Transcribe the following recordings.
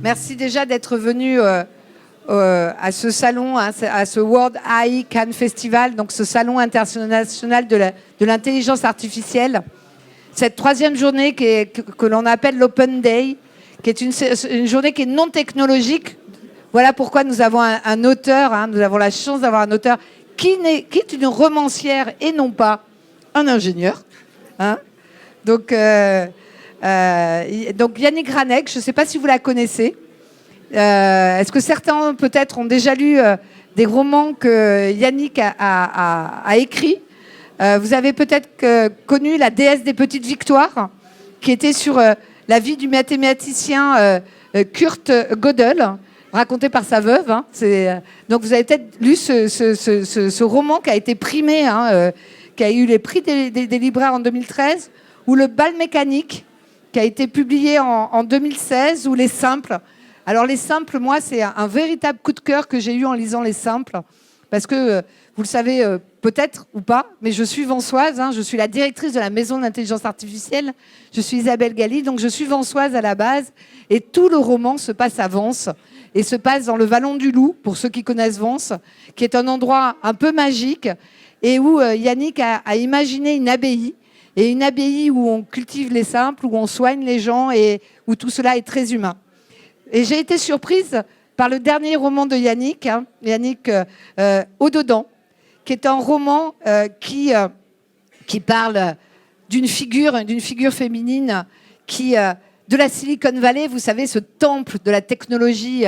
Merci déjà d'être venu à ce salon, à ce World AI Cannes Festival, donc ce salon international de l'intelligence artificielle. Cette troisième journée que l'on appelle l'Open Day, qui est une journée qui est non technologique. Voilà pourquoi nous avons un auteur, nous avons la chance d'avoir un auteur qui est une romancière et non pas un ingénieur. Donc Yannick Granec, je ne sais pas si vous la connaissez. Est-ce que certains peut-être ont déjà lu des romans que Yannick a écrits? Vous avez peut-être connu La déesse des petites victoires, qui était sur la vie du mathématicien Kurt Gödel, raconté par sa veuve. Donc vous avez peut-être lu ce roman qui a été primé, qui a eu les prix des libraires en 2013, ou Le bal mécanique, qui a été publié en 2016, ou Les simples. Alors Les simples, moi, c'est un véritable coup de cœur que j'ai eu en lisant Les simples, parce que, vous le savez peut-être ou pas, mais je suis vansoise, je suis la directrice de la maison d'intelligence artificielle, je suis Isabelle Galli, donc je suis vansoise à la base, et tout le roman se passe à Vence, et se passe dans le Vallon du Loup, pour ceux qui connaissent Vence, qui est un endroit un peu magique, et où Yannick a imaginé une abbaye, et une abbaye où on cultive les simples, où on soigne les gens, et où tout cela est très humain. Et j'ai été surprise par le dernier roman de Yannick, Yannick Au-dedans, qui est un roman qui parle d'une figure féminine de la Silicon Valley, vous savez, ce temple de la technologie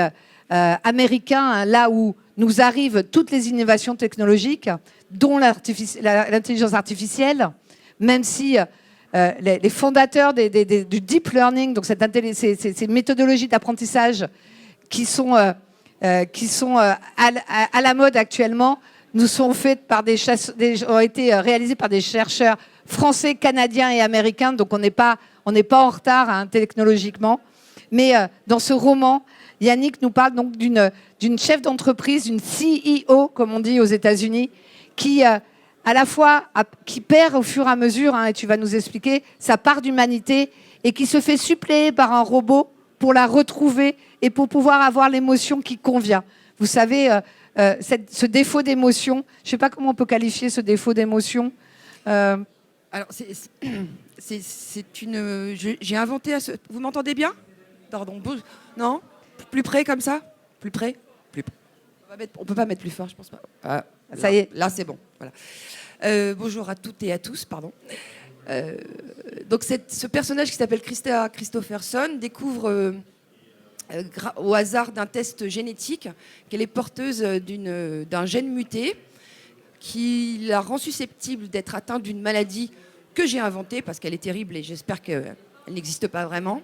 américain, là où nous arrivent toutes les innovations technologiques, dont l'intelligence artificielle, même si les fondateurs du deep learning, donc ces méthodologies d'apprentissage qui sont à la mode actuellement, ont été réalisés par des chercheurs français, canadiens et américains, donc on n'est pas en retard technologiquement. Mais dans ce roman, Yannick nous parle donc d'une chef d'entreprise, une CEO, comme on dit aux États-Unis, qui à la fois qui perd au fur et à mesure, et tu vas nous expliquer, sa part d'humanité, et qui se fait suppléer par un robot pour la retrouver et pour pouvoir avoir l'émotion qui convient. Vous savez, ce défaut d'émotion, je ne sais pas comment on peut qualifier ce défaut d'émotion. Alors, j'ai inventé... Vous m'entendez bien? Pardon, non? Plus près, comme ça? Plus près? On ne peut pas mettre plus fort, je pense pas. Ça y est. Là, c'est bon. Voilà. Bonjour à toutes et à tous, pardon. Donc, ce personnage qui s'appelle Krista Christopherson découvre... au hasard d'un test génétique, qu'elle est porteuse d'un gène muté qui la rend susceptible d'être atteinte d'une maladie que j'ai inventée, parce qu'elle est terrible et j'espère qu'elle n'existe pas vraiment.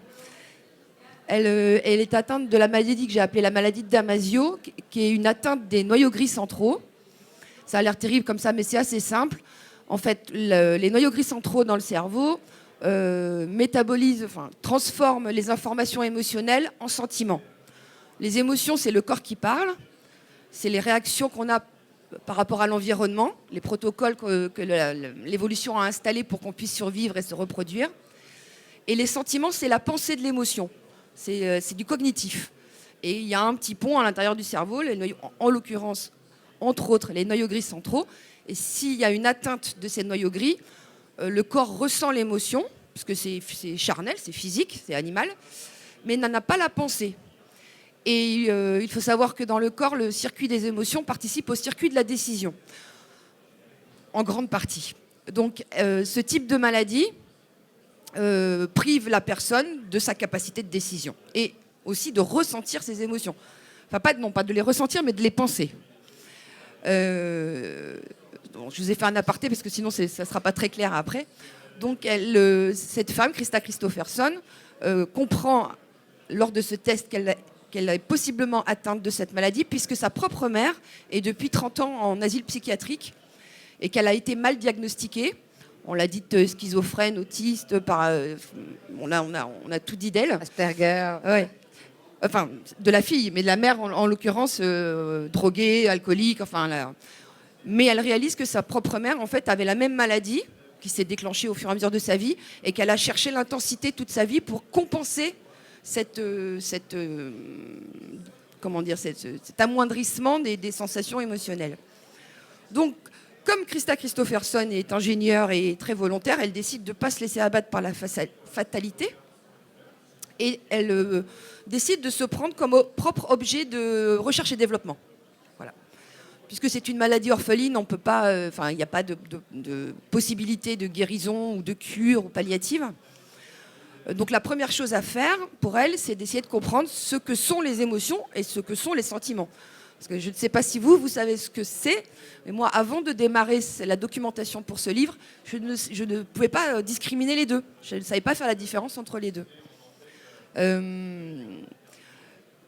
Elle est atteinte de la maladie que j'ai appelée la maladie de Damasio, qui est une atteinte des noyaux gris centraux. Ça a l'air terrible comme ça, mais c'est assez simple. En fait, les noyaux gris centraux dans le cerveau transforme les informations émotionnelles en sentiments. Les émotions, c'est le corps qui parle, c'est les réactions qu'on a par rapport à l'environnement, les protocoles que l'évolution a installés pour qu'on puisse survivre et se reproduire. Et les sentiments, c'est la pensée de l'émotion, c'est du cognitif. Et il y a un petit pont à l'intérieur du cerveau, en l'occurrence, entre autres, les noyaux gris centraux. Et s'il y a une atteinte de ces noyaux gris, le corps ressent l'émotion, parce que c'est charnel, c'est physique, c'est animal, mais n'en a pas la pensée. Et il faut savoir que dans le corps, le circuit des émotions participe au circuit de la décision, en grande partie. Donc ce type de maladie prive la personne de sa capacité de décision, et aussi de ressentir ses émotions. Enfin, pas de les ressentir, mais de les penser. Je vous ai fait un aparté parce que sinon ça ne sera pas très clair après. Donc cette femme, Krista Christopherson, comprend lors de ce test qu'elle est possiblement atteinte de cette maladie, puisque sa propre mère est depuis 30 ans en asile psychiatrique et qu'elle a été mal diagnostiquée. On l'a dit schizophrène, autiste, on a tout dit d'elle. Asperger. Ouais. Enfin, de la fille, mais de la mère en l'occurrence, droguée, alcoolique, mais elle réalise que sa propre mère, en fait, avait la même maladie qui s'est déclenchée au fur et à mesure de sa vie, et qu'elle a cherché l'intensité toute sa vie pour compenser cet amoindrissement des sensations émotionnelles. Donc, comme Christa Christopherson est ingénieure et très volontaire, elle décide de ne pas se laisser abattre par la fatalité et elle décide de se prendre comme propre objet de recherche et développement. Voilà. Puisque c'est une maladie orpheline, on peut pas, il n'y a pas de possibilité de guérison ou de cure ou palliative. Donc la première chose à faire pour elle, c'est d'essayer de comprendre ce que sont les émotions et ce que sont les sentiments. Parce que je ne sais pas si vous savez ce que c'est, mais moi, avant de démarrer la documentation pour ce livre, je ne pouvais pas discriminer les deux. Je ne savais pas faire la différence entre les deux.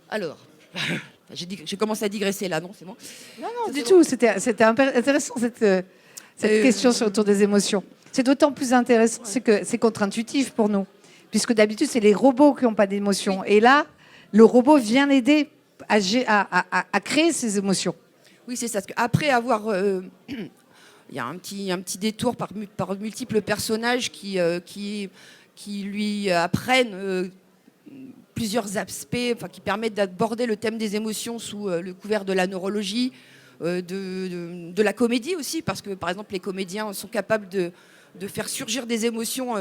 Alors, j'ai commencé à digresser là, non? C'est bon? Non, du tout. C'était intéressant cette question autour des émotions. C'est d'autant plus intéressant, c'est que c'est contre-intuitif pour nous. Puisque d'habitude, c'est les robots qui n'ont pas d'émotions. Oui. Et là, le robot vient aider à créer ces émotions. Oui, c'est ça. Parce qu'après avoir... il y a un petit détour par multiples personnages qui lui apprennent plusieurs aspects, qui permettent d'aborder le thème des émotions sous le couvert de la neurologie, de la comédie aussi, parce que, par exemple, les comédiens sont capables de faire surgir des émotions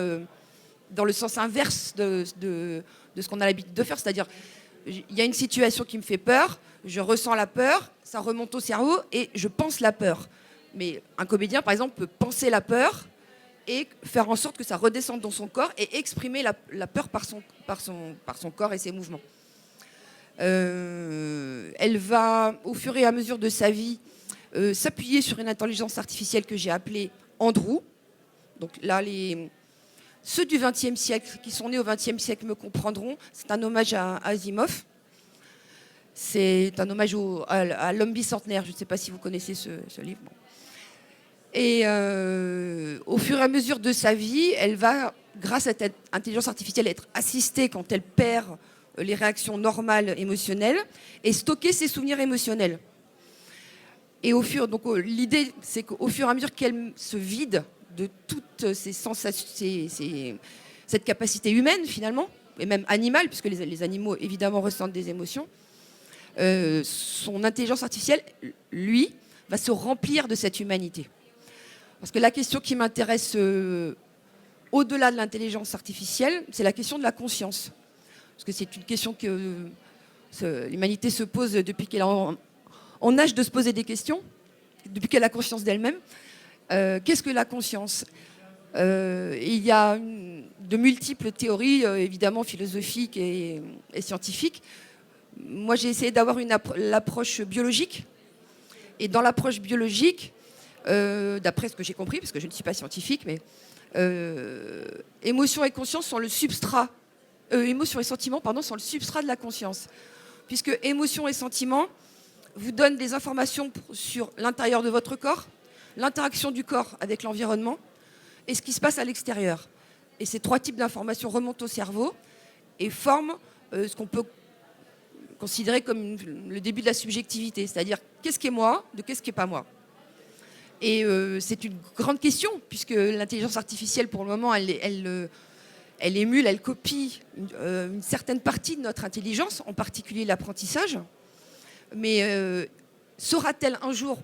dans le sens inverse de ce qu'on a l'habitude de faire. C'est-à-dire, il y a une situation qui me fait peur, je ressens la peur, ça remonte au cerveau et je pense la peur. Mais un comédien, par exemple, peut penser la peur et faire en sorte que ça redescende dans son corps et exprimer la peur par son corps et ses mouvements. Elle va, au fur et à mesure de sa vie, s'appuyer sur une intelligence artificielle que j'ai appelée Andrew. Donc là, ceux du XXe siècle, qui sont nés au XXe siècle, me comprendront. C'est un hommage à Asimov. C'est un hommage à l'homme bicentenaire. Je ne sais pas si vous connaissez ce livre. Bon. Et au fur et à mesure de sa vie, elle va, grâce à cette intelligence artificielle, être assistée quand elle perd les réactions normales émotionnelles et stocker ses souvenirs émotionnels. Et l'idée, c'est qu'au fur et à mesure qu'elle se vide de toutes ces sensations, cette capacité humaine finalement, et même animale, puisque les animaux évidemment ressentent des émotions, son intelligence artificielle, lui, va se remplir de cette humanité. Parce que la question qui m'intéresse au-delà de l'intelligence artificielle, c'est la question de la conscience. Parce que c'est une question que l'humanité se pose depuis qu'elle est en âge de se poser des questions, depuis qu'elle a conscience d'elle-même. Qu'est-ce que la conscience? Il y a de multiples théories, évidemment philosophiques et scientifiques. Moi, j'ai essayé d'avoir l'approche biologique. Et dans l'approche biologique, d'après ce que j'ai compris, parce que je ne suis pas scientifique, mais émotions et conscience sont le substrat. Émotions et sentiments, sont le substrat de la conscience. Puisque émotions et sentiments vous donnent des informations sur l'intérieur de votre corps, l'interaction du corps avec l'environnement et ce qui se passe à l'extérieur. Et ces trois types d'informations remontent au cerveau et forment ce qu'on peut considérer comme le début de la subjectivité, c'est-à-dire qu'est-ce qui est moi, de qu'est-ce qui n'est pas moi. Et c'est une grande question, puisque l'intelligence artificielle, pour le moment, elle émule, elle copie une certaine partie de notre intelligence, en particulier l'apprentissage. Mais sera-t-elle un jour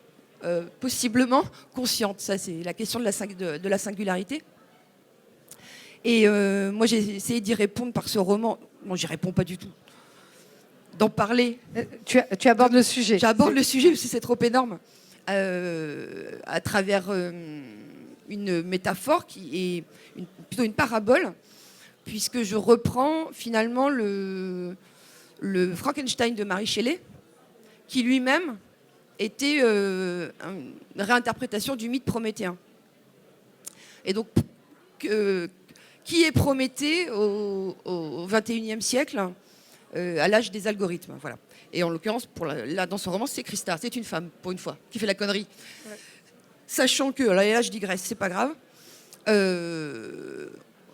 possiblement consciente? Ça, c'est la question de la singularité. Et moi, j'ai essayé d'y répondre par ce roman. Bon, j'y réponds pas du tout. D'en parler. Tu abordes le sujet. J'aborde le sujet parce que c'est trop énorme. À travers une métaphore qui est plutôt une parabole, puisque je reprends finalement le Frankenstein de Mary Shelley, qui lui-même était une réinterprétation du mythe prométhéen. Et donc, qui est Prométhée au XXIe siècle, à l'âge des algorithmes, voilà. Et en l'occurrence, là, dans son roman, c'est Christa, c'est une femme, pour une fois, qui fait la connerie. Ouais. Sachant que, là je digresse, c'est pas grave,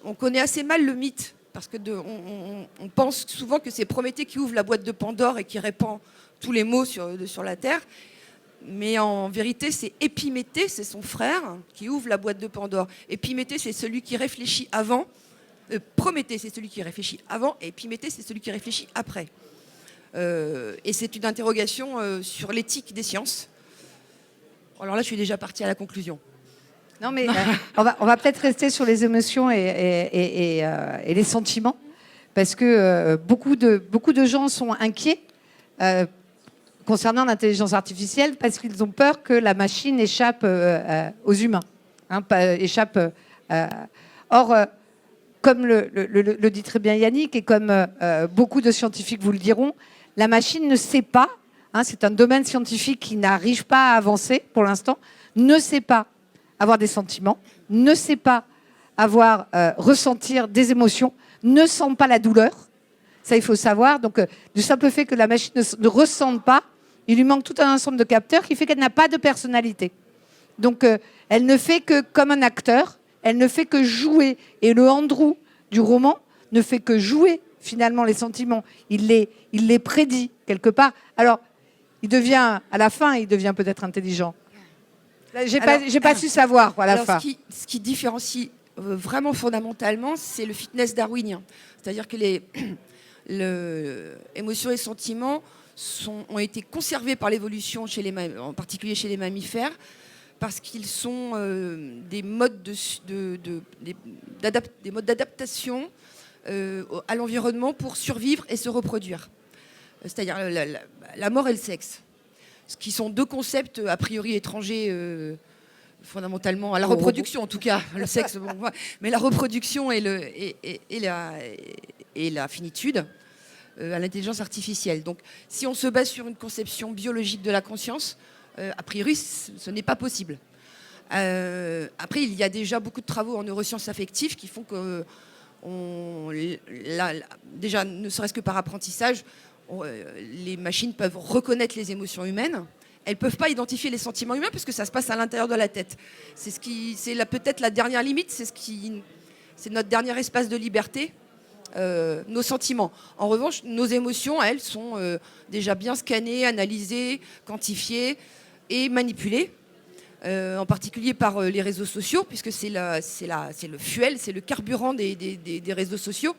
on connaît assez mal le mythe, parce que on pense souvent que c'est Prométhée qui ouvre la boîte de Pandore et qui répand tous les maux sur la Terre. Mais en vérité, c'est Épiméthée, c'est son frère, qui ouvre la boîte de Pandore. Épiméthée, c'est celui qui réfléchit avant Prométhée, c'est celui qui réfléchit avant, et Épiméthée, c'est celui qui réfléchit après. Et c'est une interrogation sur l'éthique des sciences. Alors là, je suis déjà partie à la conclusion. Non, mais on va peut-être rester sur les émotions et les sentiments, parce que beaucoup de gens sont inquiets concernant l'intelligence artificielle, parce qu'ils ont peur que la machine échappe aux humains. Or, comme le dit très bien Yannick, et comme beaucoup de scientifiques vous le diront, la machine ne sait pas, c'est un domaine scientifique qui n'arrive pas à avancer pour l'instant, ne sait pas avoir des sentiments, ne sait pas ressentir des émotions, ne sent pas la douleur. Ça, il faut savoir. Donc, du simple fait que la machine ne ressente pas, il lui manque tout un ensemble de capteurs qui fait qu'elle n'a pas de personnalité. Donc, elle ne fait que comme un acteur, elle ne fait que jouer. Et le Andrew du roman ne fait que jouer, finalement, les sentiments. Il les prédit, quelque part. Alors, à la fin, il devient peut-être intelligent. J'ai pas su savoir à la fin. Ce qui différencie vraiment fondamentalement, c'est le fitness darwinien. C'est-à-dire que les émotions et sentiments ont été conservés par l'évolution, en particulier chez les mammifères, parce qu'ils sont des modes d'adaptation à l'environnement pour survivre et se reproduire. C'est-à-dire la mort et le sexe, ce qui sont deux concepts a priori étrangers fondamentalement à la reproduction, en tout cas. Le sexe, bon, mais la reproduction et la finitude à l'intelligence artificielle. Donc, si on se base sur une conception biologique de la conscience, a priori, ce n'est pas possible. Après, il y a déjà beaucoup de travaux en neurosciences affectives qui font que, déjà, ne serait-ce que par apprentissage, les machines peuvent reconnaître les émotions humaines. Elles ne peuvent pas identifier les sentiments humains parce que ça se passe à l'intérieur de la tête. C'est peut-être la dernière limite, c'est notre dernier espace de liberté, nos sentiments. En revanche, nos émotions, elles, sont déjà bien scannées, analysées, quantifiées et manipulées, en particulier par les réseaux sociaux, puisque c'est le fuel, c'est le carburant des réseaux sociaux.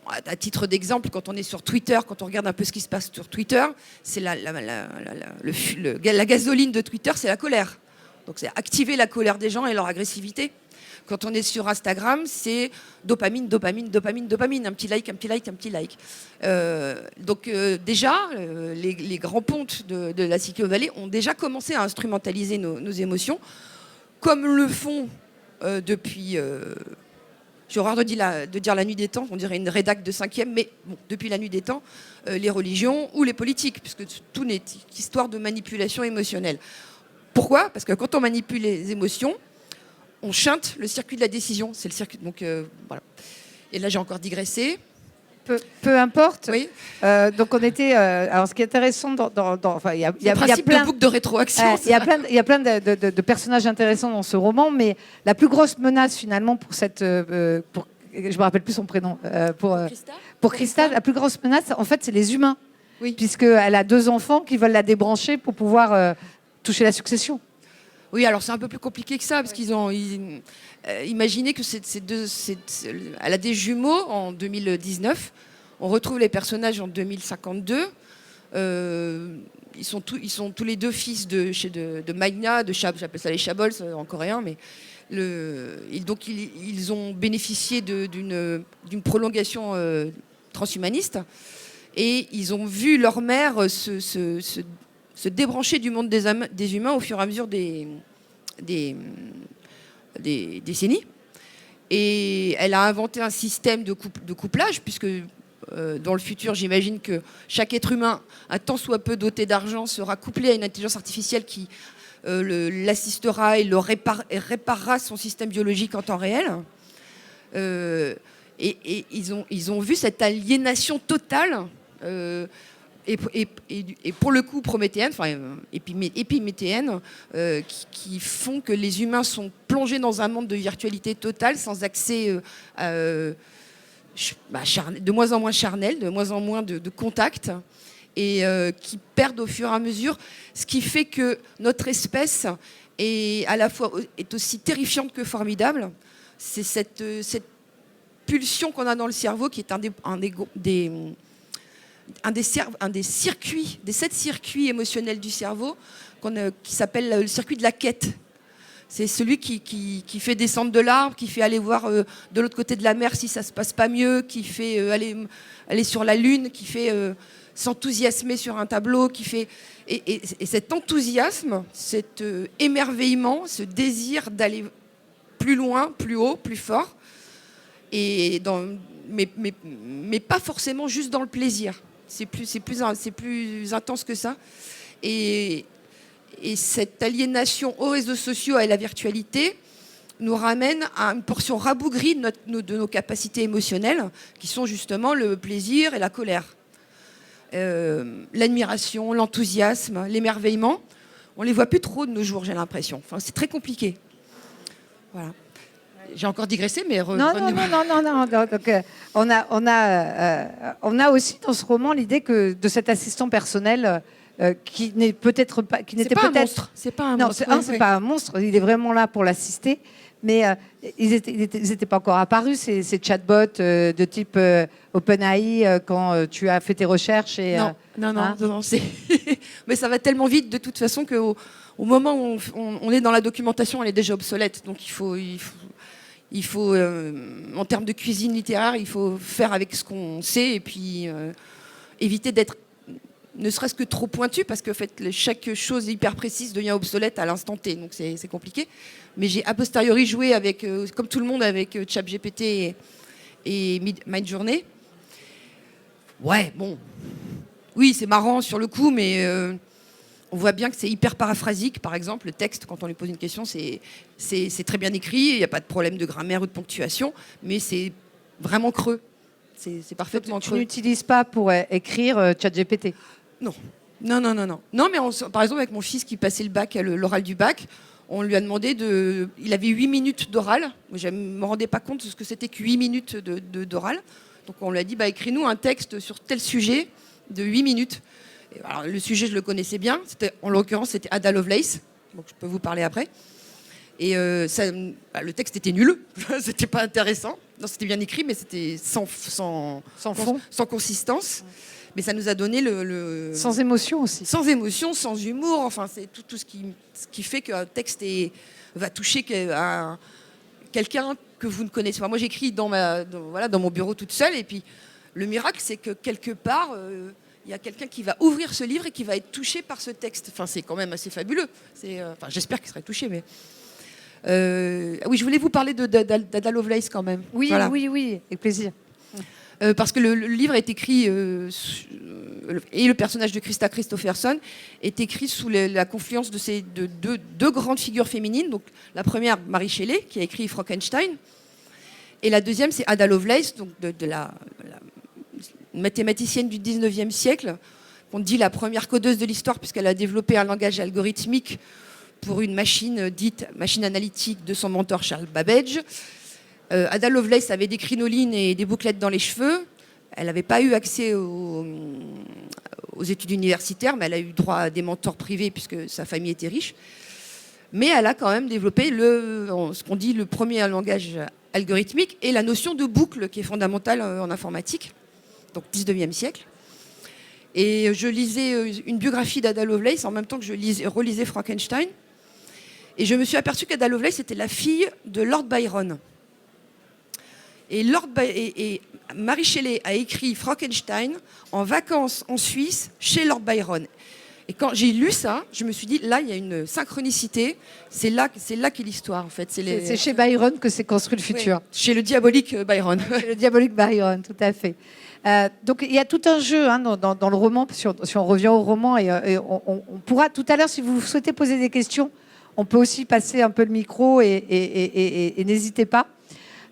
À titre d'exemple, quand on est sur Twitter, quand on regarde un peu ce qui se passe sur Twitter, c'est la gasoline de Twitter, c'est la colère. Donc c'est activer la colère des gens et leur agressivité. Quand on est sur Instagram, c'est dopamine, dopamine, dopamine, dopamine. Un petit like, un petit like, un petit like. Donc déjà, les grands pontes de la Silicon Valley ont déjà commencé à instrumentaliser nos émotions, comme le font depuis... J'ai horreur de dire la nuit des temps, on dirait une rédac de 5e, mais bon, depuis la nuit des temps, les religions ou les politiques, puisque tout n'est qu'histoire de manipulation émotionnelle. Pourquoi ? Parce que quand on manipule les émotions, on chante le circuit de la décision. C'est le circuit. Donc voilà. Et là, j'ai encore digressé. Peu importe. Oui. Donc on était. Alors ce qui est intéressant, il y a plein de boucles de rétroaction. Il y a plein de personnages intéressants dans ce roman, mais la plus grosse menace finalement pour cette, je me rappelle plus son prénom, pour Christa, la plus grosse menace, en fait, c'est les humains, oui. Puisqu'elle a 2 enfants qui veulent la débrancher pour pouvoir toucher la succession. Oui, alors c'est un peu plus compliqué que ça, parce qu'ils ont imaginé que elle a des jumeaux en 2019. On retrouve les personnages en 2052. Ils sont tous les 2 fils de Magna, j'appelle ça les Chabols en coréen, mais donc ils ont bénéficié d'une prolongation transhumaniste, et ils ont vu leur mère se débrancher du monde des humains au fur et à mesure des décennies. Et elle a inventé un système de couplage, puisque dans le futur, j'imagine que chaque être humain, un tant soit peu doté d'argent, sera couplé à une intelligence artificielle qui l'assistera et réparera son système biologique en temps réel. Et ils ont vu cette aliénation totale et pour le coup prométhéenne, épiméthéenne, qui font que les humains sont plongés dans un monde de virtualité totale, sans accès de moins en moins charnel, de moins en moins de contact, et qui perdent au fur et à mesure, ce qui fait que notre espèce est aussi terrifiante que formidable. c'est cette pulsion qu'on a dans le cerveau qui est un des circuits, des 7 circuits émotionnels du cerveau qui s'appelle le circuit de la quête. C'est celui qui fait descendre de l'arbre, qui fait aller voir de l'autre côté de la mer si ça se passe pas mieux, qui fait aller sur la lune, qui fait s'enthousiasmer sur un tableau, qui fait et cet enthousiasme, cet émerveillement, ce désir d'aller plus loin, plus haut, plus fort, mais pas forcément juste dans le plaisir. C'est plus intense que ça. Et cette aliénation aux réseaux sociaux et à la virtualité nous ramène à une portion rabougrie de nos capacités émotionnelles, qui sont justement le plaisir et la colère. L'admiration, l'enthousiasme, l'émerveillement. On ne les voit plus trop de nos jours, j'ai l'impression. Enfin, c'est très compliqué. Voilà. J'ai encore digressé, mais... Non. Donc, on a aussi dans ce roman l'idée que de cet assistant personnel qui n'est peut-être pas... C'est pas un monstre. C'est pas un monstre. Il est vraiment là pour l'assister. Mais ils n'étaient pas encore apparus, ces chatbots de type OpenAI, quand tu as fait tes recherches. Non. Mais ça va tellement vite, de toute façon, qu'au moment où on est dans la documentation, elle est déjà obsolète. Donc il faut en termes de cuisine littéraire, il faut faire avec ce qu'on sait et puis éviter d'être ne serait-ce que trop pointu, parce que en fait, chaque chose hyper précise devient obsolète à l'instant T, donc c'est compliqué. Mais j'ai a posteriori joué avec, comme tout le monde, avec ChatGPT et Midjourney. Ouais, bon, oui, c'est marrant sur le coup, mais on voit bien que c'est hyper paraphrasique. Par exemple, le texte, quand on lui pose une question, c'est très bien écrit, il n'y a pas de problème de grammaire ou de ponctuation, mais c'est vraiment creux. C'est parfaitement creux. Tu n'utilises pas pour écrire ChatGPT? Non. Non, mais par exemple, avec mon fils qui passait le bac, l'oral du bac, on lui a demandé il avait 8 minutes d'oral. Je ne me rendais pas compte de ce que c'était que 8 minutes d'oral. Donc on lui a dit, écris-nous un texte sur tel sujet de 8 minutes. Et alors, le sujet, je le connaissais bien. En l'occurrence, c'était Ada Lovelace. Donc je peux vous parler après. Et le texte était nul. C'était pas intéressant. Non, c'était bien écrit, mais c'était sans fond, sans consistance. Mais ça nous a donné sans émotion aussi. Sans émotion, sans humour. Enfin, c'est tout ce qui fait qu'un texte va toucher quelqu'un que vous ne connaissez pas. Moi, j'écris dans mon bureau toute seule. Et puis, le miracle, c'est que quelque part, il y a quelqu'un qui va ouvrir ce livre et qui va être touché par ce texte. Enfin, c'est quand même assez fabuleux. J'espère qu'il serait touché, mais... oui, je voulais vous parler d'Ada Lovelace quand même. Oui, voilà. Oui, avec plaisir. Parce que le livre est écrit, et le personnage de Krista Christopherson est écrit sous la confluence de deux grandes figures féminines. Donc, la première, Mary Shelley, qui a écrit Frankenstein, et la deuxième, c'est Ada Lovelace, donc de la mathématicienne du 19e siècle, qu'on dit la première codeuse de l'histoire, puisqu'elle a développé un langage algorithmique pour une machine dite machine analytique de son mentor Charles Babbage. Ada Lovelace avait des crinolines et des bouclettes dans les cheveux. Elle n'avait pas eu accès aux études universitaires, mais elle a eu droit à des mentors privés puisque sa famille était riche. Mais elle a quand même développé ce qu'on dit le premier langage algorithmique et la notion de boucle qui est fondamentale en informatique, donc 19e siècle. Et je lisais une biographie d'Ada Lovelace en même temps que je relisais Frankenstein. Et je me suis aperçue qu'Ada Lovelace était la fille de Lord Byron. Et Mary Shelley a écrit Frankenstein en vacances en Suisse chez Lord Byron. Et quand j'ai lu ça, je me suis dit, là, il y a une synchronicité. C'est là qu'est l'histoire, en fait. C'est chez Byron que s'est construit le futur. Oui, chez le diabolique Byron. Chez le diabolique Byron, tout à fait. Donc, il y a tout un jeu dans le roman. Si on revient au roman, et on pourra, tout à l'heure, si vous souhaitez poser des questions, on peut aussi passer un peu le micro et n'hésitez pas.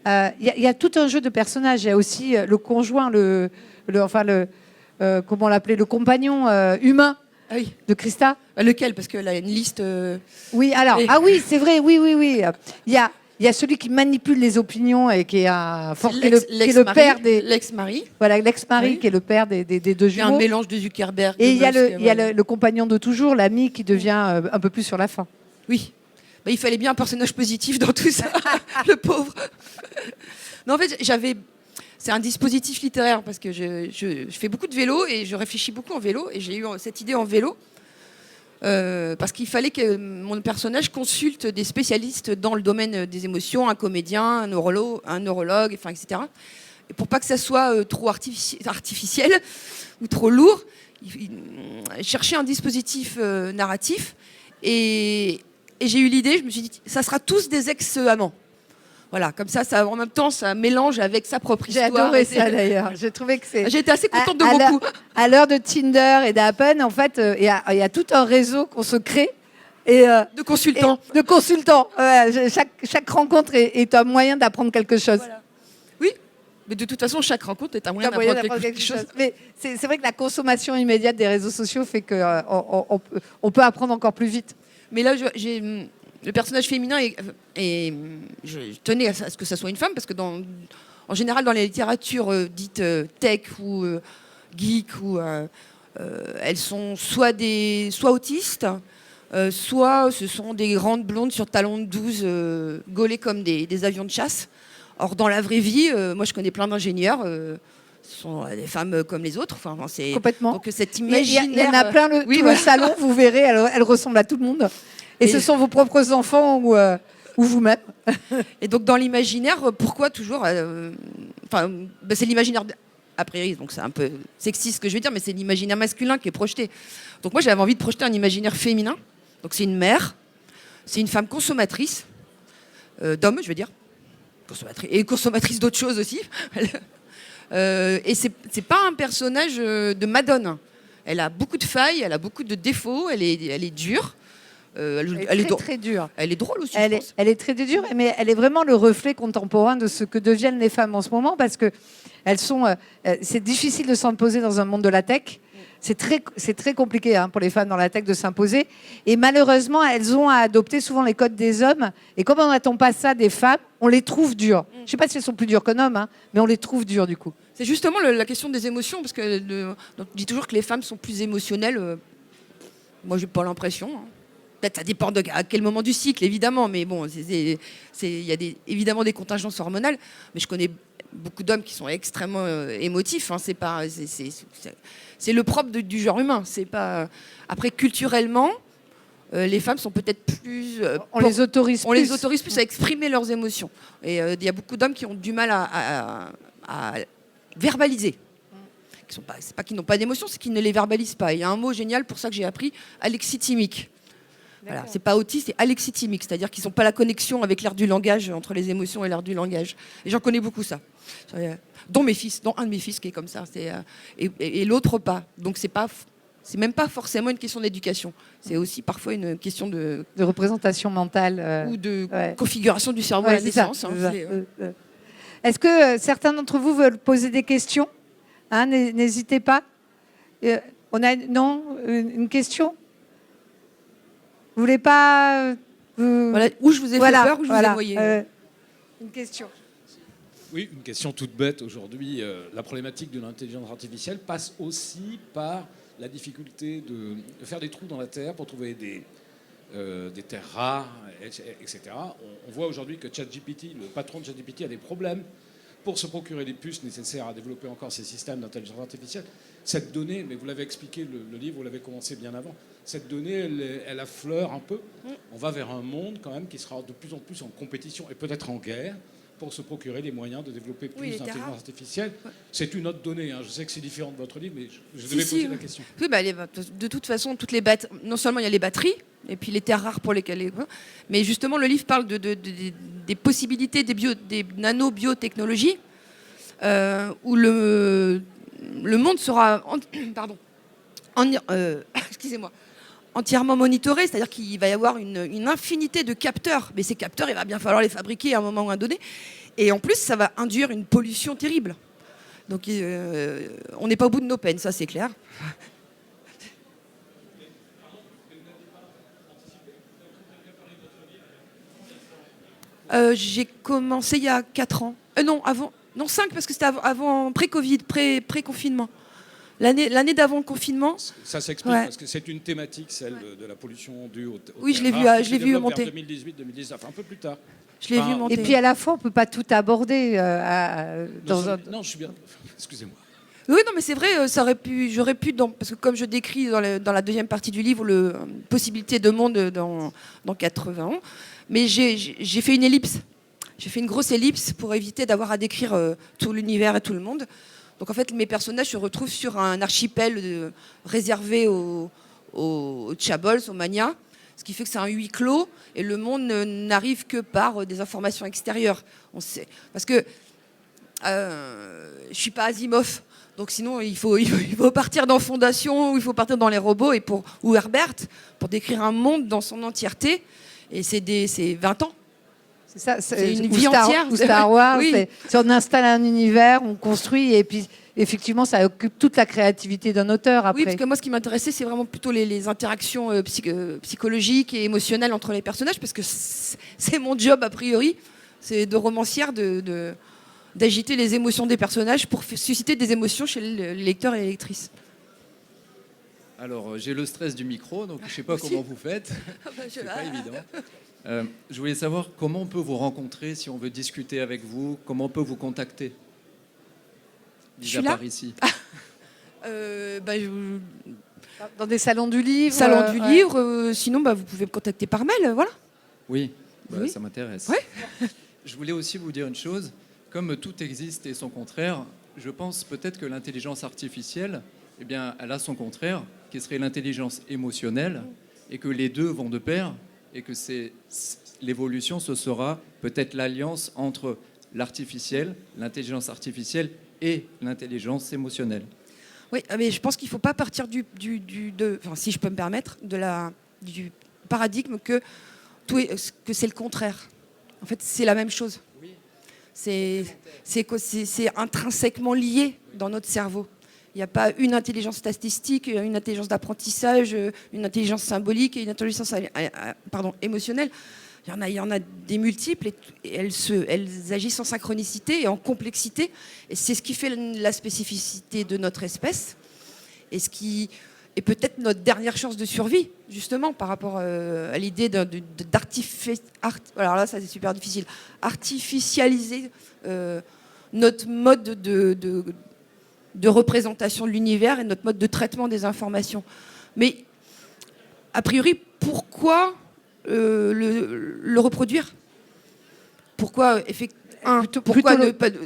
Il y a tout un jeu de personnages. Il y a aussi le conjoint, comment l'appeler, le compagnon humain de Krista. Lequel? Parce qu'elle a une liste. Oui, alors oui, c'est vrai. Oui. Il y a celui qui manipule les opinions et qui est le père des l'ex-mari. Voilà, l'ex-mari qui est le père des deux jumeaux. Il y a un mélange de Zuckerberg. Et il y a le compagnon de toujours, l'ami qui devient un peu plus sur la fin. Oui. Bah, il fallait bien un personnage positif dans tout ça, le pauvre. Non, en fait, c'est un dispositif littéraire parce que je fais beaucoup de vélo et je réfléchis beaucoup en vélo. Et j'ai eu cette idée en vélo parce qu'il fallait que mon personnage consulte des spécialistes dans le domaine des émotions, un comédien, un neurologue, enfin, etc. Et pour pas que ça soit trop artificiel ou trop lourd, il cherchait un dispositif narratif. Et j'ai eu l'idée, je me suis dit, ça sera tous des ex-amants. Voilà, comme ça, en même temps, ça mélange avec sa propre histoire. J'ai adoré ça d'ailleurs. J'ai trouvé que c'est. J'ai été assez contente de beaucoup. À l'heure de Tinder et d'Appen, en fait, il y a tout un réseau qu'on se crée. De consultants. De consultants. Chaque rencontre est un moyen d'apprendre quelque chose. Voilà. Oui, mais de toute façon, chaque rencontre est un moyen d'apprendre quelque chose. Mais c'est vrai que la consommation immédiate des réseaux sociaux fait qu'on peut apprendre encore plus vite. Mais là, j'ai le personnage féminin et je tenais à ce que ça soit une femme parce que en général, dans les littératures dites tech ou geek, elles sont soit autistes, soit ce sont des grandes blondes sur talons de 12 gaulées comme des avions de chasse. Or, dans la vraie vie, moi, je connais plein d'ingénieurs. Ce sont des femmes comme les autres. Enfin, c'est complètement. Donc cet imaginaire. Il y en a plein le salon. Vous verrez, elles ressemblent à tout le monde. Et ce sont vos propres enfants ou vous-même. Et donc dans l'imaginaire, pourquoi toujours c'est l'imaginaire a priori, donc c'est un peu sexiste ce que je vais dire, mais c'est l'imaginaire masculin qui est projeté. Donc moi j'avais envie de projeter un imaginaire féminin. Donc c'est une mère, c'est une femme consommatrice d'hommes, je veux dire, consommatrice d'autres choses aussi. Et c'est pas un personnage de Madone. Elle a beaucoup de failles, elle a beaucoup de défauts, elle est dure. Elle est très dure. Elle est drôle aussi. Elle est très dure, mais elle est vraiment le reflet contemporain de ce que deviennent les femmes en ce moment, parce que c'est difficile de s'imposer dans un monde de la tech. C'est très compliqué pour les femmes dans la tech de s'imposer. Et malheureusement, elles ont à adopter souvent les codes des hommes. Et comme on n'attend pas ça des femmes, on les trouve dures. Je ne sais pas si elles sont plus dures qu'un homme, mais on les trouve dures du coup. C'est justement la question des émotions, parce que on dit toujours que les femmes sont plus émotionnelles. Moi, j'ai pas l'impression. Peut-être ça dépend à quel moment du cycle, évidemment. Mais bon, il y a évidemment des contingences hormonales. Mais je connais beaucoup d'hommes qui sont extrêmement émotifs. C'est le propre du genre humain. C'est pas. Après, culturellement, les femmes sont peut-être plus. On les autorise plus à exprimer leurs émotions. Et il y a beaucoup d'hommes qui ont du mal à verbaliser. C'est pas qu'ils n'ont pas d'émotions, c'est qu'ils ne les verbalisent pas. Il y a un mot génial pour ça que j'ai appris, alexithymique. Voilà, c'est pas autiste, c'est alexithymique, c'est-à-dire qu'ils n'ont pas la connexion avec l'air du langage, entre les émotions et l'air du langage. Et j'en connais beaucoup ça. Dont un de mes fils qui est comme ça, et l'autre pas. Donc c'est même pas forcément une question d'éducation, c'est aussi parfois une question de représentation mentale ou de configuration du cerveau à la naissance. Est-ce que certains d'entre vous veulent poser des questions ? N'hésitez pas. On a une question ? Vous voulez pas Voilà, où je vous ai fait peur, où je vous ai noyé. Une question. Oui, une question toute bête aujourd'hui. La problématique de l'intelligence artificielle passe aussi par la difficulté de faire des trous dans la terre pour trouver des terres rares, etc. On voit aujourd'hui que ChatGPT, le patron de ChatGPT, a des problèmes pour se procurer les puces nécessaires à développer encore ces systèmes d'intelligence artificielle. Cette donnée, mais vous l'avez expliqué, le livre, vous l'avez commencé bien avant, cette donnée, elle affleure un peu. On va vers un monde quand même qui sera de plus en plus en compétition et peut-être en guerre pour se procurer les moyens de développer plus d'intelligence artificielle. C'est une autre donnée. Je sais que c'est différent de votre livre, mais je devais poser la question. Oui, de toute façon, non seulement il y a les batteries, et puis les terres rares pour lesquelles... Mais justement, le livre parle des possibilités des nano-biotechnologies où le monde sera entièrement monitoré, c'est-à-dire qu'il va y avoir une infinité de capteurs. Mais ces capteurs, il va bien falloir les fabriquer à un moment ou à un donné. Et en plus, ça va induire une pollution terrible. Donc on n'est pas au bout de nos peines, ça c'est clair. J'ai commencé il y a 4 ans. Non, avant. Non, 5, parce que c'était avant pré-Covid, pré-confinement. L'année d'avant le confinement. Ça s'explique parce que c'est une thématique, celle de la pollution due au Oui, je l'ai vu monter. 2018-2019, un peu plus tard. Je l'ai vu monter. Et puis à la fois, on ne peut pas tout aborder. Non, je suis bien. Excusez-moi. Oui, non, mais c'est vrai, j'aurais pu, parce que comme je décris dans la deuxième partie du livre, possibilité de monde dans 80 ans, mais j'ai fait une ellipse. J'ai fait une grosse ellipse pour éviter d'avoir à décrire tout l'univers et tout le monde. Donc en fait, mes personnages se retrouvent sur un archipel réservé aux Chabols, aux Mania, ce qui fait que c'est un huis clos et le monde n'arrive que par des informations extérieures. On sait, parce que je suis pas Asimov. Donc sinon, il faut partir dans Fondation, ou il faut partir dans Les Robots ou Herbert pour décrire un monde dans son entièreté. Et c'est 20 ans. C'est ça, c'est une vie entière. Ou Star Wars, oui. on installe un univers, on construit, et puis effectivement, ça occupe toute la créativité d'un auteur après. Oui, parce que moi, ce qui m'intéressait, c'est vraiment plutôt les interactions psychologiques et émotionnelles entre les personnages, parce que c'est mon job, a priori, c'est de romancière, d'agiter les émotions des personnages pour susciter des émotions chez les lecteurs et les lectrices. Alors, j'ai le stress du micro, donc je ne sais pas comment vous faites. C'est pas évident. Je voulais savoir comment on peut vous rencontrer si on veut discuter avec vous, comment on peut vous contacter. Déjà par ici. Dans des salons du livre. Livre. Sinon, vous pouvez me contacter par mail, voilà. Oui, Oui. Ça m'intéresse. Ouais. Je voulais aussi vous dire une chose. Comme tout existe et son contraire, je pense peut-être que l'intelligence artificielle, eh bien, elle a son contraire, qui serait l'intelligence émotionnelle, et que les deux vont de pair, et que l'évolution, ce sera peut-être l'alliance entre l'artificiel, l'intelligence artificielle et l'intelligence émotionnelle. Oui, mais je pense qu'il ne faut pas partir si je peux me permettre, du paradigme que c'est le contraire. En fait, c'est la même chose. C'est intrinsèquement lié dans notre cerveau. Il n'y a pas une intelligence statistique, une intelligence d'apprentissage, une intelligence symbolique et une intelligence émotionnelle. Il y en a des multiples et elles agissent en synchronicité et en complexité. Et c'est ce qui fait la spécificité de notre espèce et ce qui est peut-être notre dernière chance de survie, justement, par rapport à l'idée alors là, ça c'est super difficile, artificialiser notre mode de représentation de l'univers et notre mode de traitement des informations. Mais, a priori, pourquoi le reproduire? Pourquoi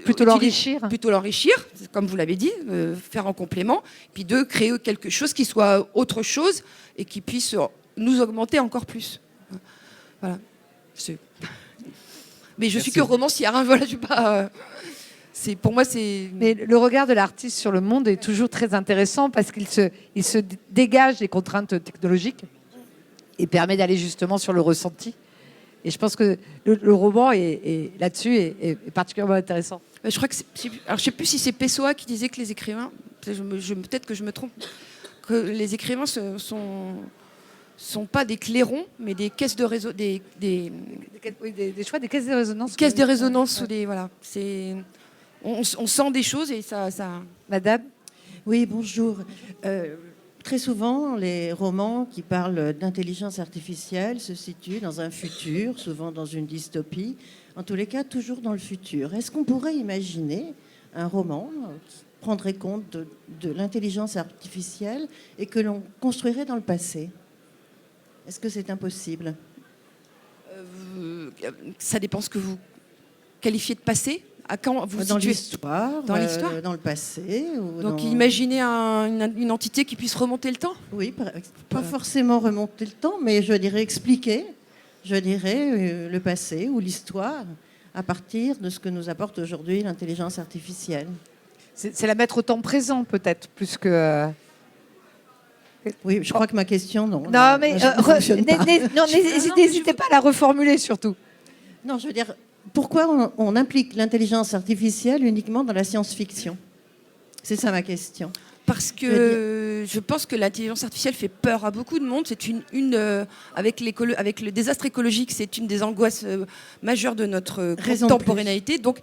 plutôt l'enrichir? Plutôt l'enrichir, comme vous l'avez dit, faire en complément. Puis deux, créer quelque chose qui soit autre chose et qui puisse nous augmenter encore plus. Voilà. Mais je suis que romancière, hein, voilà, je suis pas... pour moi, c'est... Mais le regard de l'artiste sur le monde est toujours très intéressant parce qu'il se dégage des contraintes technologiques et permet d'aller justement sur le ressenti. Et je pense que le roman là-dessus est particulièrement intéressant. Je crois que alors je sais plus si c'est Pessoa qui disait que les écrivains, peut-être que je me trompe, que les écrivains sont pas des clairons, mais des caisses de réseau, des choix, des caisses de résonance. Caisses de résonance ou des voilà. On sent des choses et ça. Madame. Oui, bonjour. Très souvent, les romans qui parlent d'intelligence artificielle se situent dans un futur, souvent dans une dystopie, en tous les cas toujours dans le futur. Est-ce qu'on pourrait imaginer un roman qui prendrait compte de l'intelligence artificielle et que l'on construirait dans le passé? Est-ce que c'est impossible? Ça dépend ce que vous qualifiez de passé. À quand vous dans situez l'histoire, dans le passé. Donc imaginez une entité qui puisse remonter le temps? Oui, pas forcément remonter le temps, mais je dirais expliquer, le passé ou l'histoire à partir de ce que nous apporte aujourd'hui l'intelligence artificielle. C'est la mettre au temps présent peut-être, plus que... Oui, je crois que ma question, non. Non, mais n'hésitez pas à la reformuler surtout. Non, je veux dire... Pourquoi on implique l'intelligence artificielle uniquement dans la science-fiction? C'est ça ma question. Parce que je pense que l'intelligence artificielle fait peur à beaucoup de monde. C'est avec le désastre écologique, c'est une des angoisses majeures de notre contemporanéité. Donc,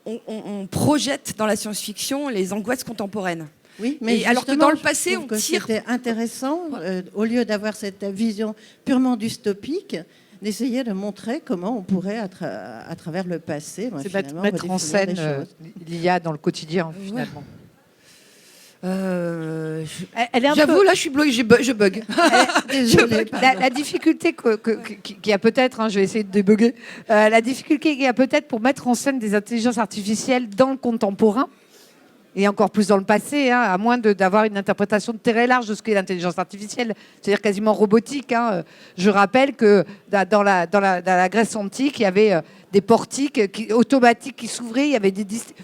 on projette dans la science-fiction les angoisses contemporaines. Oui, mais Et alors que justement, dans le passé, je trouve on que tire. c'était intéressant, au lieu d'avoir cette vision purement dystopique, d'essayer de montrer comment on pourrait, à travers le passé, C'est finalement, mettre en redéfinir les scène choses. l'IA dans le quotidien, finalement. Elle est un J'avoue, peu- là, je suis bloquée, je bug. Désolée, la difficulté qu'il y a peut-être, je vais essayer de débugger, la difficulté qu'il y a peut-être pour mettre en scène des intelligences artificielles dans le contemporain, et encore plus dans le passé, à moins d'avoir une interprétation très large de ce qu'est l'intelligence artificielle, c'est-à-dire quasiment robotique. Je rappelle que dans la Grèce antique, il y avait des portiques automatiques qui s'ouvraient, il y avait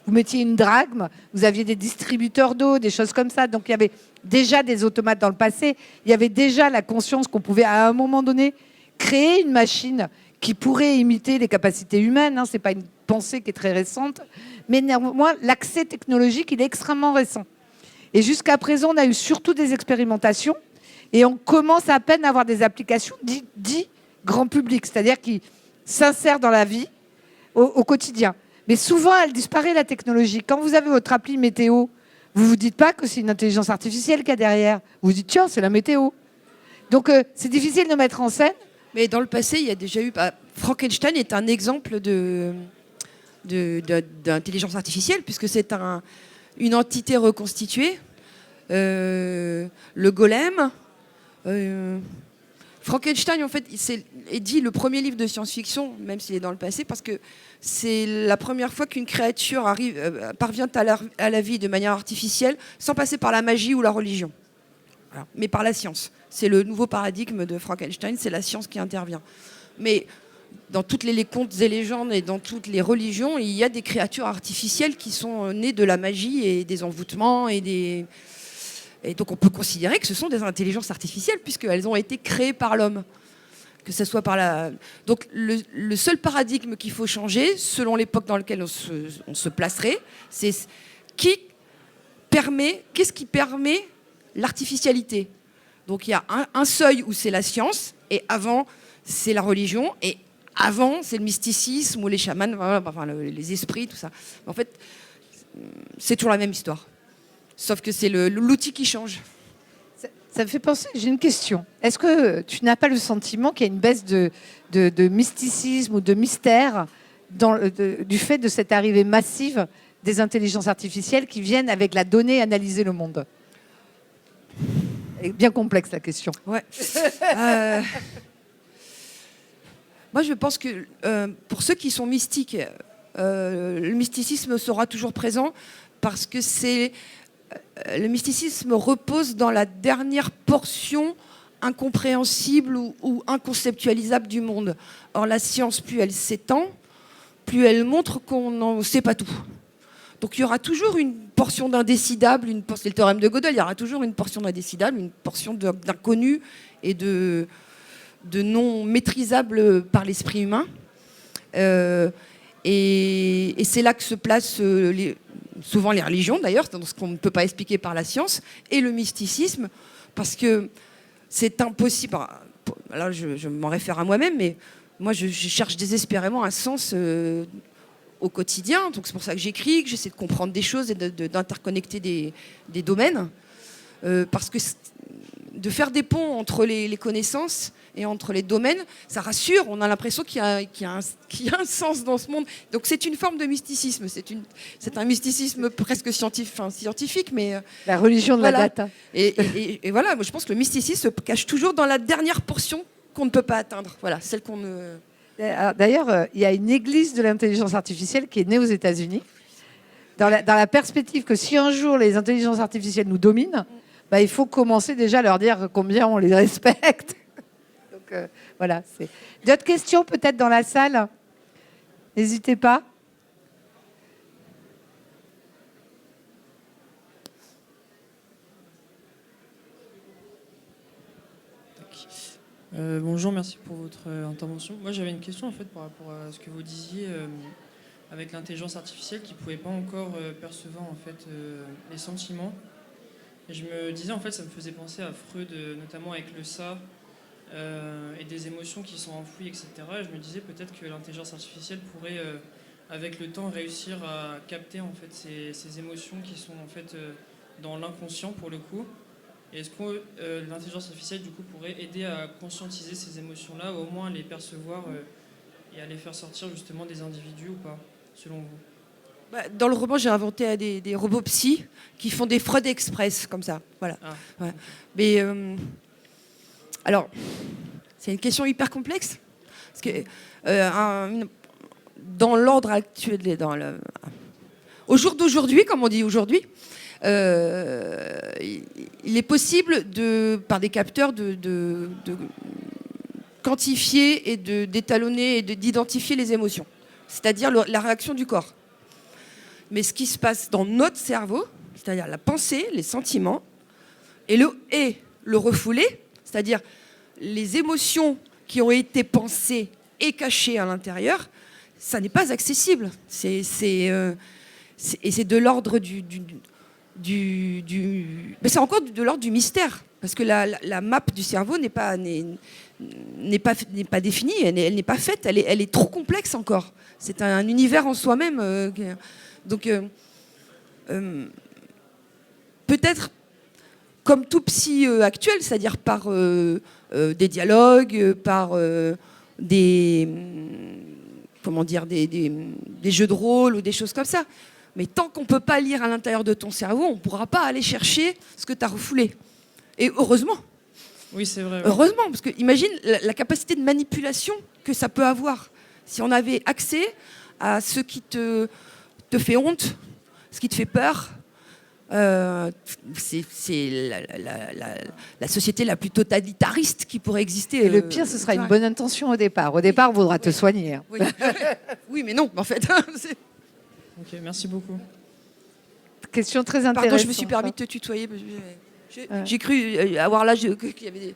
vous mettiez une drachme, vous aviez des distributeurs d'eau, des choses comme ça. Donc il y avait déjà des automates dans le passé, il y avait déjà la conscience qu'on pouvait à un moment donné créer une machine qui pourrait imiter les capacités humaines. Ce n'est pas une pensée qui est très récente. Mais néanmoins, l'accès technologique, il est extrêmement récent. Et jusqu'à présent, on a eu surtout des expérimentations et on commence à peine à avoir des applications dites grand public, c'est-à-dire qui s'insèrent dans la vie au quotidien. Mais souvent, elle disparaît, la technologie. Quand vous avez votre appli météo, vous ne vous dites pas que c'est une intelligence artificielle qu'il y a derrière. Vous vous dites, tiens, c'est la météo. Donc, c'est difficile de mettre en scène. Mais dans le passé, il y a déjà eu. Frankenstein est un exemple d'intelligence artificielle, puisque c'est une entité reconstituée. Le golem. Frankenstein, en fait, est dit le premier livre de science-fiction, même s'il est dans le passé, parce que c'est la première fois qu'une créature parvient à la vie de manière artificielle, sans passer par la magie ou la religion. Voilà. Mais par la science. C'est le nouveau paradigme de Frankenstein, c'est la science qui intervient. Mais dans toutes les contes et légendes et dans toutes les religions, il y a des créatures artificielles qui sont nées de la magie et des envoûtements et donc on peut considérer que ce sont des intelligences artificielles puisqu'elles ont été créées par l'homme. Que ce soit par la. Donc le seul paradigme qu'il faut changer, selon l'époque dans laquelle on se placerait, c'est qu'est-ce qui permet l'artificialité. Donc il y a un seuil où c'est la science, et avant c'est la religion, et avant c'est le mysticisme ou les chamans, enfin, les esprits, tout ça. En fait, c'est toujours la même histoire. Sauf que c'est l'outil qui change. Ça me fait penser, j'ai une question. Est-ce que tu n'as pas le sentiment qu'il y a une baisse de mysticisme ou de mystère du fait de cette arrivée massive des intelligences artificielles qui viennent avec la donnée analyser le monde? C'est bien complexe la question. Ouais. Moi, je pense que pour ceux qui sont mystiques, le mysticisme sera toujours présent parce que le mysticisme repose dans la dernière portion incompréhensible ou inconceptualisable du monde. Or, la science, plus elle s'étend, plus elle montre qu'on n'en sait pas tout. Donc il y aura toujours une portion d'indécidable, c'est le théorème de Gödel, il y aura toujours une portion d'indécidable, une portion d'inconnu et de non maîtrisable par l'esprit humain. Et c'est là que se placent souvent les religions, d'ailleurs, dans ce qu'on ne peut pas expliquer par la science, et le mysticisme, parce que c'est impossible. Là, je m'en réfère à moi-même, mais moi, je cherche désespérément un sens au quotidien. Donc c'est pour ça que j'écris, que j'essaie de comprendre des choses et d'interconnecter des domaines. Parce que de faire des ponts entre les connaissances et entre les domaines, ça rassure. On a l'impression qu'il y a un sens dans ce monde. Donc c'est une forme de mysticisme. C'est un mysticisme presque scientifique, mais la religion de voilà. La data. Et voilà, moi je pense que le mysticisme se cache toujours dans la dernière portion qu'on ne peut pas atteindre. Voilà, celle qu'on ne... D'ailleurs, il y a une église de l'intelligence artificielle qui est née aux États-Unis, dans la perspective que si un jour les intelligences artificielles nous dominent, il faut commencer déjà à leur dire combien on les respecte. Donc voilà. D'autres questions peut-être dans la salle? N'hésitez pas. Bonjour, merci pour votre intervention. Moi, j'avais une question en fait par rapport à ce que vous disiez avec l'intelligence artificielle qui ne pouvait pas encore percevoir en fait les sentiments. Et je me disais en fait, ça me faisait penser à Freud, notamment avec le ça et des émotions qui sont enfouies, etc. Et je me disais peut-être que l'intelligence artificielle pourrait, avec le temps, réussir à capter en fait ces émotions qui sont en fait dans l'inconscient pour le coup. Et est-ce que l'intelligence artificielle du coup pourrait aider à conscientiser ces émotions-là, ou au moins à les percevoir et à les faire sortir justement des individus ou pas, selon vous? Dans le roman, j'ai inventé des robots psy qui font des Freud Express, comme ça. Voilà. Ah. Ouais. Mais alors, c'est une question hyper complexe. Parce que dans l'ordre actuel, au jour d'aujourd'hui, comme on dit aujourd'hui, il est possible, par des capteurs, de quantifier et d'étalonner et d'identifier les émotions, c'est-à-dire la réaction du corps. Mais ce qui se passe dans notre cerveau, c'est-à-dire la pensée, les sentiments, et le refoulé, c'est-à-dire les émotions qui ont été pensées et cachées à l'intérieur, ça n'est pas accessible. Et c'est de l'ordre mais c'est encore de l'ordre du mystère, parce que la map du cerveau n'est pas définie, elle n'est pas faite, elle est trop complexe encore. C'est un univers en soi-même. Donc, peut-être comme tout psy actuel, c'est-à-dire par des dialogues, par des jeux de rôle ou des choses comme ça. Mais tant qu'on ne peut pas lire à l'intérieur de ton cerveau, on ne pourra pas aller chercher ce que tu as refoulé. Et heureusement. Oui, c'est vrai. Heureusement, parce que imagine la capacité de manipulation que ça peut avoir. Si on avait accès à ce qui te fait honte, ce qui te fait peur, c'est la société la plus totalitariste qui pourrait exister. Et le pire, ce sera une bonne intention au départ. Au départ, on voudra te soigner. Hein. Oui. Oui, mais non, en fait. Ok, merci beaucoup. Question très intéressante. Pardon, je me suis permis de te tutoyer. J'ai cru avoir l'âge que tu avais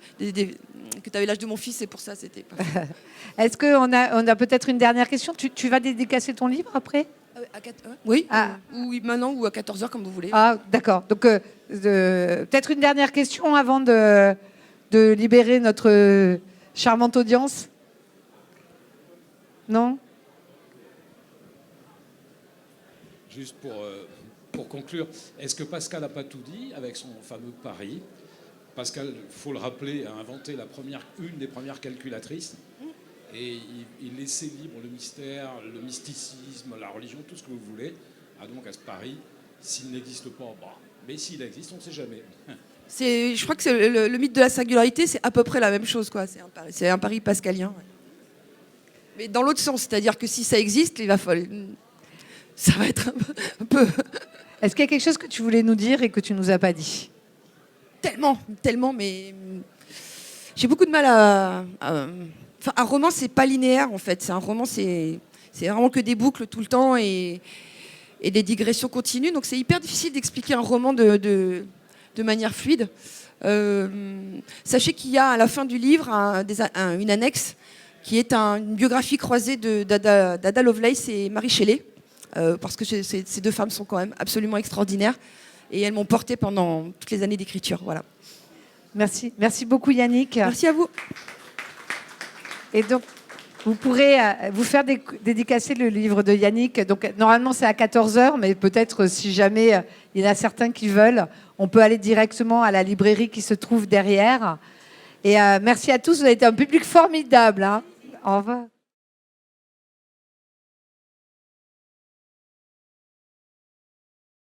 l'âge de mon fils, et pour ça, c'était pas... Est-ce qu'on a peut-être une dernière question? Tu vas dédicacer ton livre après? Oui, oui, maintenant ou à 14h, comme vous voulez. Ah, d'accord. Donc, peut-être une dernière question avant de libérer notre charmante audience? Non? Juste pour conclure, est-ce que Pascal n'a pas tout dit avec son fameux pari? Pascal, il faut le rappeler, a inventé une des premières calculatrices, et il laissait libre le mystère, le mysticisme, la religion, tout ce que vous voulez. Donc à ce pari, s'il n'existe pas, mais s'il existe, on ne sait jamais. Je crois que c'est le mythe de la singularité, c'est à peu près la même chose, quoi. C'est un pari pascalien. Ouais. Mais dans l'autre sens, c'est-à-dire que si ça existe, il va falloir... Ça va être un peu... Est-ce qu'il y a quelque chose que tu voulais nous dire et que tu nous as pas dit? Tellement, mais j'ai beaucoup de mal à... Enfin, un roman, c'est pas linéaire, en fait. C'est un roman, c'est vraiment que des boucles tout le temps et des digressions continues. Donc c'est hyper difficile d'expliquer un roman de manière fluide. Sachez qu'il y a à la fin du livre une annexe qui est une biographie croisée d'Ada Lovelace et Mary Shelley. Parce que ces deux femmes sont quand même absolument extraordinaires et elles m'ont portée pendant toutes les années d'écriture. Voilà. Merci beaucoup Yannick. Merci à vous. Et donc, vous pourrez vous faire dédicacer le livre de Yannick. Donc, normalement, c'est à 14h, mais peut-être si jamais il y en a certains qui veulent, on peut aller directement à la librairie qui se trouve derrière. Et merci à tous, vous avez été un public formidable. Hein. Au revoir.